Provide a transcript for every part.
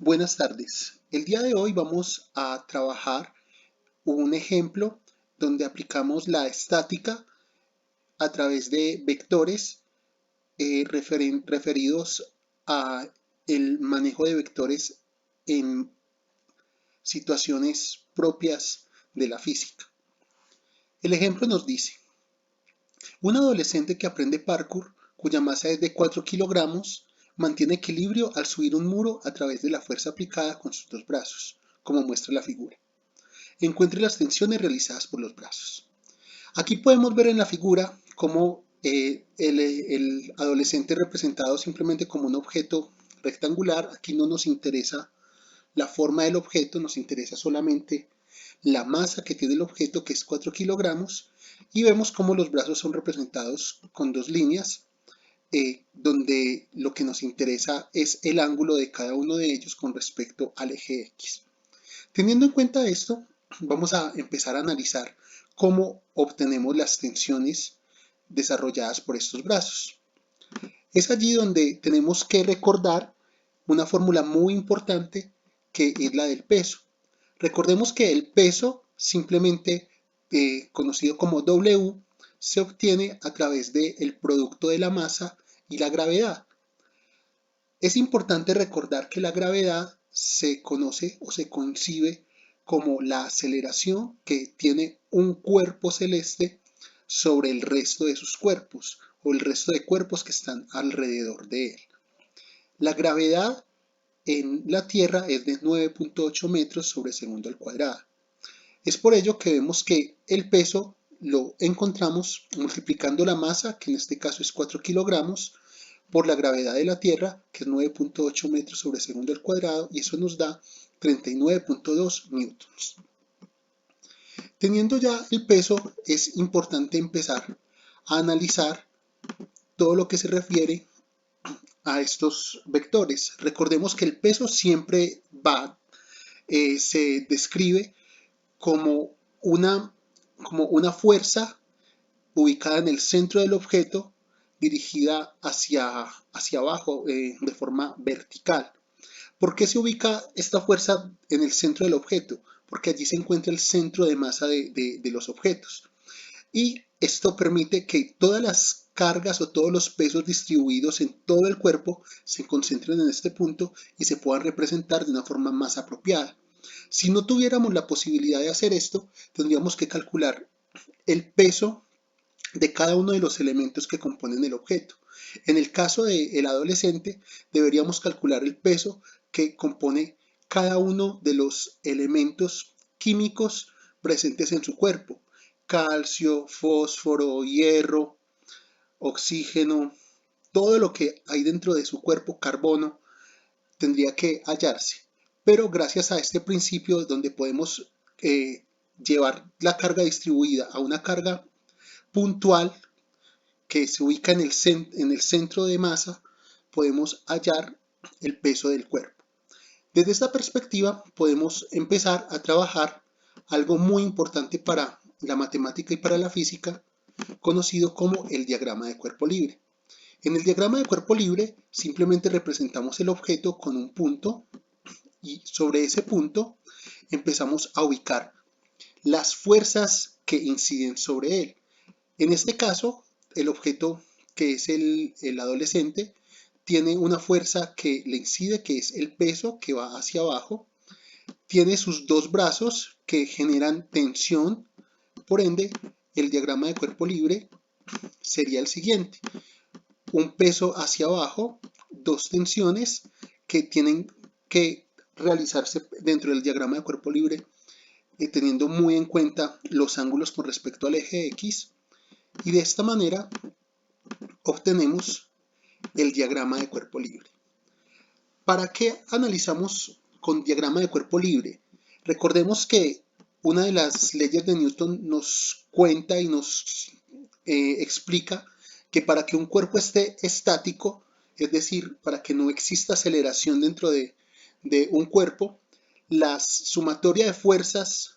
Buenas tardes. El día de hoy vamos a trabajar un ejemplo donde aplicamos la estática a través de vectores referidos a el manejo de vectores en situaciones propias de la física. El ejemplo nos dice, un adolescente que aprende parkour, cuya masa es de 4 kilogramos, mantiene equilibrio al subir un muro a través de la fuerza aplicada con sus dos brazos, como muestra la figura. Encuentre las tensiones realizadas por los brazos. Aquí podemos ver en la figura cómo el adolescente representado simplemente como un objeto rectangular. Aquí no nos interesa la forma del objeto, nos interesa solamente la masa que tiene el objeto, que es 4 kilogramos, y vemos cómo los brazos son representados con dos líneas, donde lo que nos interesa es el ángulo de cada uno de ellos con respecto al eje X. Teniendo en cuenta esto, vamos a empezar a analizar cómo obtenemos las tensiones desarrolladas por estos brazos. Es allí donde tenemos que recordar una fórmula muy importante que es la del peso. Recordemos que el peso, simplemente conocido como W, se obtiene a través del producto de la masa y la gravedad. Es importante recordar que la gravedad se conoce o se concibe como la aceleración que tiene un cuerpo celeste sobre el resto de sus cuerpos o el resto de cuerpos que están alrededor de él. La gravedad en la Tierra es de 9.8 metros sobre segundo al cuadrado. Es por ello que vemos que el peso lo encontramos multiplicando la masa, que en este caso es 4 kilogramos, por la gravedad de la Tierra, que es 9.8 metros sobre segundo al cuadrado, y eso nos da 39.2 newtons. Teniendo ya el peso, es importante empezar a analizar todo lo que se refiere a estos vectores. Recordemos que el peso siempre se describe como una fuerza ubicada en el centro del objeto dirigida hacia abajo de forma vertical. ¿Por qué se ubica esta fuerza en el centro del objeto? Porque allí se encuentra el centro de masa de los objetos. Y esto permite que todas las cargas o todos los pesos distribuidos en todo el cuerpo se concentren en este punto y se puedan representar de una forma más apropiada. Si no tuviéramos la posibilidad de hacer esto, tendríamos que calcular el peso de cada uno de los elementos que componen el objeto. En el caso del adolescente, deberíamos calcular el peso que compone cada uno de los elementos químicos presentes en su cuerpo: calcio, fósforo, hierro, oxígeno, todo lo que hay dentro de su cuerpo, carbono, tendría que hallarse. Pero gracias a este principio donde podemos llevar la carga distribuida a una carga puntual que se ubica en el centro de masa, podemos hallar el peso del cuerpo. Desde esta perspectiva podemos empezar a trabajar algo muy importante para la matemática y para la física, conocido como el diagrama de cuerpo libre. En el diagrama de cuerpo libre simplemente representamos el objeto con un punto y sobre ese punto empezamos a ubicar las fuerzas que inciden sobre él. En este caso, el objeto, que es el adolescente, tiene una fuerza que le incide, que es el peso que va hacia abajo. Tiene sus dos brazos que generan tensión. Por ende, el diagrama de cuerpo libre sería el siguiente: un peso hacia abajo, dos tensiones que tienen que realizarse dentro del diagrama de cuerpo libre, teniendo muy en cuenta los ángulos con respecto al eje X. Y de esta manera obtenemos el diagrama de cuerpo libre. ¿Para qué analizamos con diagrama de cuerpo libre? Recordemos que una de las leyes de Newton nos cuenta y nos explica que para que un cuerpo esté estático, es decir, para que no exista aceleración dentro de un cuerpo, la sumatoria de fuerzas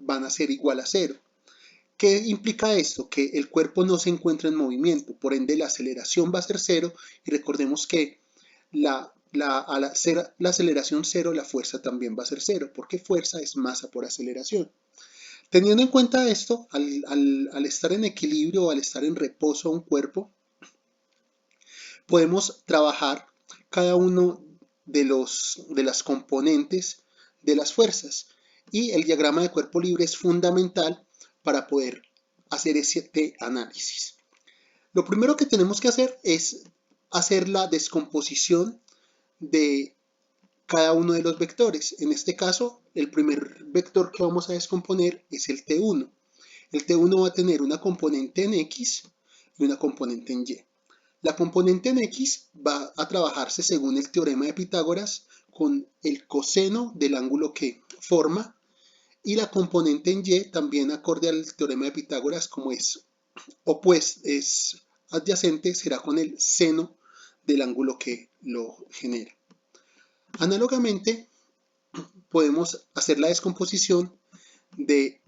van a ser igual a cero. ¿Qué implica esto? Que el cuerpo no se encuentra en movimiento, por ende la aceleración va a ser cero, y recordemos que la al ser la aceleración cero, la fuerza también va a ser cero, porque fuerza es masa por aceleración. Teniendo en cuenta esto, al estar en equilibrio o al estar en reposo un cuerpo, podemos trabajar cada uno de las componentes de las fuerzas. Y el diagrama de cuerpo libre es fundamental para poder hacer este análisis. Lo primero que tenemos que hacer es hacer la descomposición de cada uno de los vectores. En este caso, el primer vector que vamos a descomponer es el T1. El T1 va a tener una componente en X y una componente en Y. La componente en X va a trabajarse según el teorema de Pitágoras con el coseno del ángulo que forma, y la componente en Y también acorde al teorema de Pitágoras, como es adyacente, será con el seno del ángulo que lo genera. Análogamente, podemos hacer la descomposición de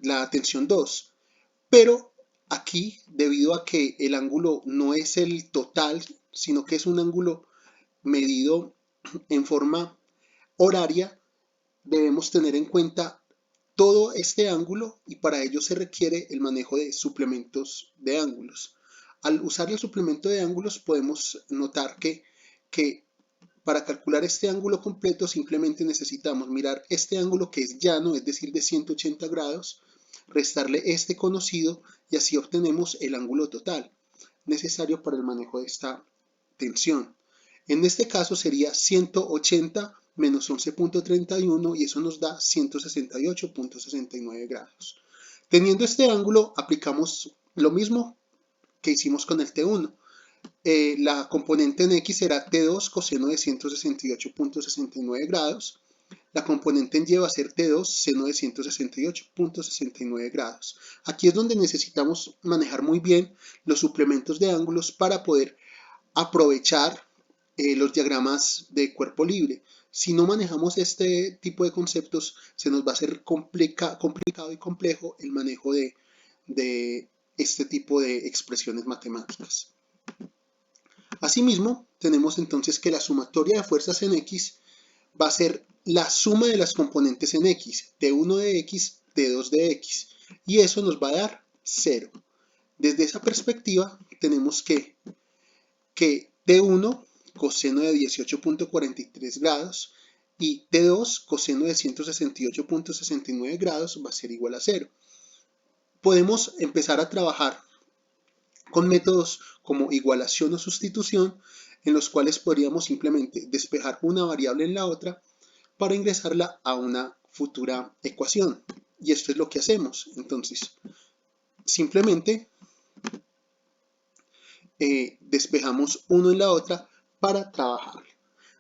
la tensión 2, pero aquí, debido a que el ángulo no es el total, sino que es un ángulo medido en forma horaria, debemos tener en cuenta todo este ángulo, y para ello se requiere el manejo de suplementos de ángulos. Al usar el suplemento de ángulos podemos notar que para calcular este ángulo completo simplemente necesitamos mirar este ángulo que es llano, es decir, de 180 grados, restarle este conocido y así obtenemos el ángulo total necesario para el manejo de esta tensión. En este caso sería 180 menos 11.31 y eso nos da 168.69 grados. Teniendo este ángulo, aplicamos lo mismo que hicimos con el T1. La componente en X será T2 coseno de 168.69 grados. La componente en Y va a ser T2 seno de 168.69 grados. Aquí es donde necesitamos manejar muy bien los suplementos de ángulos para poder aprovechar los diagramas de cuerpo libre. Si no manejamos este tipo de conceptos, se nos va a hacer complicado y complejo el manejo de este tipo de expresiones matemáticas. Asimismo, tenemos entonces que la sumatoria de fuerzas en X va a ser la suma de las componentes en X, T1 de X, T2 de X, y eso nos va a dar 0. Desde esa perspectiva, tenemos que T1 coseno de 18.43 grados y T2 coseno de 168.69 grados va a ser igual a 0. Podemos empezar a trabajar con métodos como igualación o sustitución, en los cuales podríamos simplemente despejar una variable en la otra para ingresarla a una futura ecuación. Y esto es lo que hacemos. Entonces, simplemente despejamos uno en la otra para trabajar.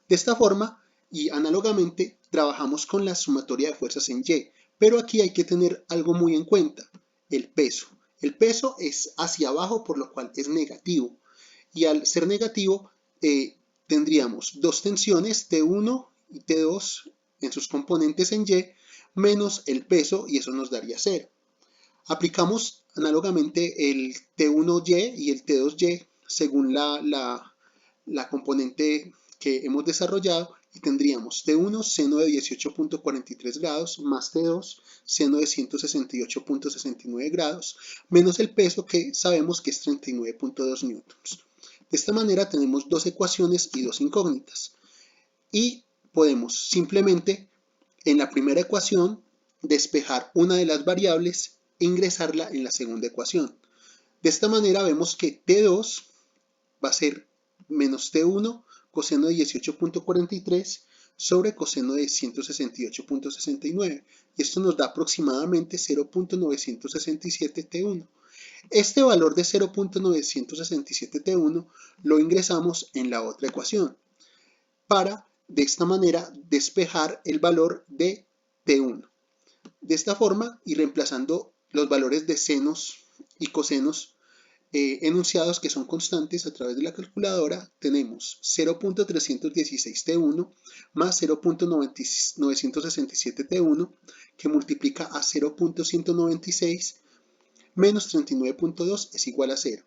De esta forma y análogamente trabajamos con la sumatoria de fuerzas en Y, pero aquí hay que tener algo muy en cuenta, el peso. El peso es hacia abajo, por lo cual es negativo, y al ser negativo tendríamos dos tensiones, T1 y T2 en sus componentes en Y, menos el peso, y eso nos daría 0. Aplicamos análogamente el T1Y y el T2Y según la componente que hemos desarrollado, y tendríamos T1 seno de 18.43 grados más T2 seno de 168.69 grados menos el peso que sabemos que es 39.2 newtons. De esta manera tenemos dos ecuaciones y dos incógnitas, y podemos simplemente en la primera ecuación despejar una de las variables e ingresarla en la segunda ecuación. De esta manera vemos que T2 va a ser menos T1 coseno de 18.43 sobre coseno de 168.69, y esto nos da aproximadamente 0.967 T1. Este valor de 0.967 T1 lo ingresamos en la otra ecuación para de esta manera despejar el valor de T1. De esta forma, y reemplazando los valores de senos y cosenos enunciados que son constantes a través de la calculadora, tenemos 0.316 T1 más 0.967 T1 que multiplica a 0.196 menos 39.2 es igual a 0.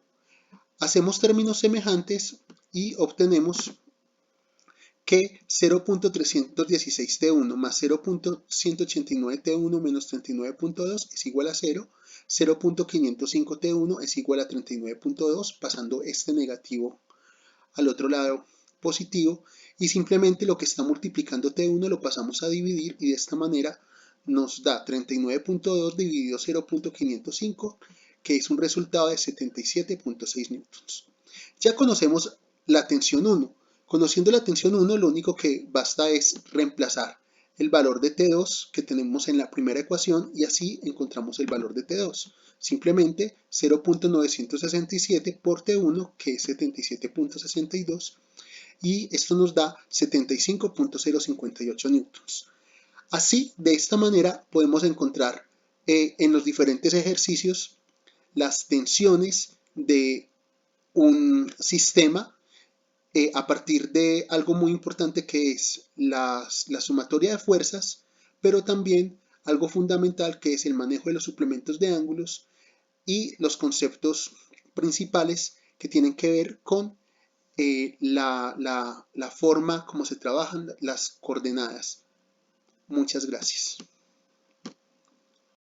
Hacemos términos semejantes y obtenemos que 0.316T1 más 0.189T1 menos 39.2 es igual a 0, 0.505T1 es igual a 39.2, pasando este negativo al otro lado positivo, y simplemente lo que está multiplicando T1 lo pasamos a dividir y de esta manera nos da 39.2 dividido 0.505, que es un resultado de 77.6 newtons. Ya conocemos la tensión 1. Conociendo la tensión 1, lo único que basta es reemplazar el valor de T2 que tenemos en la primera ecuación y así encontramos el valor de T2. Simplemente 0.967 por T1, que es 77.62, y esto nos da 75.058 newtons. Así, de esta manera, podemos encontrar en los diferentes ejercicios las tensiones de un sistema a partir de algo muy importante que es la sumatoria de fuerzas, pero también algo fundamental que es el manejo de los suplementos de ángulos y los conceptos principales que tienen que ver con la forma como se trabajan las coordenadas. Muchas gracias.